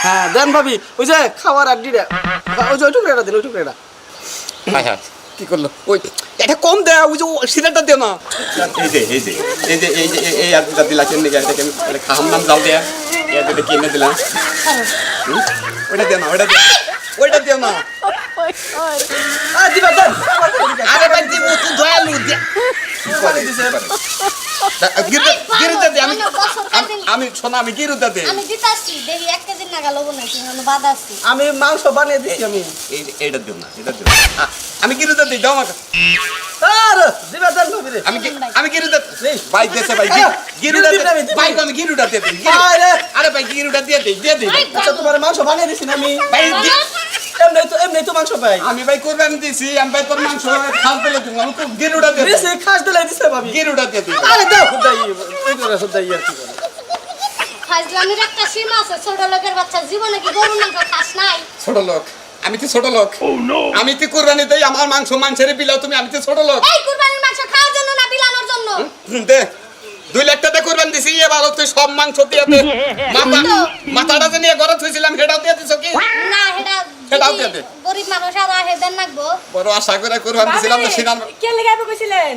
হ্যাঁ দেন ভাবি ওই যে খাওয়ার আড্ডিটা ওই যে ওই টুকরাটা দিন ওই টুকরাটা হ্যাঁ হ্যাঁ কি করলো ওই এটা কম দেয় ওই যে সিলেটটা দিও না এই আদুটা দিলা কেন নিয়ে এটাকে আমি খাম নাম যাও দেয়া এটা কিনে দিলাম ওটা দিও না ওইটা দিও না দিবা দেন আরে ভাই দিব তুই দয়ালু দে গিরুদা দে আমি শোনা আমি গিরুদা দে আমি দিতাছি দেখি 1 কেজি নাগা লবো নাকি আমি বাদ আছি আমি মাংস বানিয়ে দিচ্ছি আমি এইটা দিও না এটা দিও আমি গিরুদা দিই দাও আমাকে আর দিবা দেন ভাবি রে আমি গিরুদা ভাই দেছে ভাই গিরুদা ভাই আমি গিরুদা দিয়ে দিই আরে ভাই গিরুদা দিয়ে দিই আচ্ছা তোমার মাংস বানিয়ে দিছি না আমি ভাই এমনি তো মাংস পাই আমি ভাই কোরবানি দিছি আমি ভাই তোর মাংস খাল পেলে দিব আমি তো গিরুদা দিয়ে দিছি খাস দিলে দিছে ভাবি গিরুদা দিয়ে দিই আরে দাও খুদাই এই করে খুদাই আর কি করে ফাজলামির একটা সীমা আছে ছোট লোকের বাচ্চা জীবনে কি গরু মাংস খাস নাই ছোট লোক আমি তো ছোট লোক আমি তো কোরবানি দেই আমার মাংস মাংসের বিলাও তুমি আমি তো ছোট লোক এই কুরবানির মাংস খাওয়ার জন্য না বিলানোর জন্য দে 2 লাখ টাকা কোরবানি দিছি এবার তুই সব মাংস দিয়ে দে মাথাটা যে নিয়ে ঘরে থুইছিলাম সেটাও দিয়ে দিছ কি না সেটাও দিয়ে দে গরিব মানুষ আর হেদেন নাকবো বড় আশা করে কোরবানি দিছিলাম না সিনার কে লাগাইবো কইছিলেন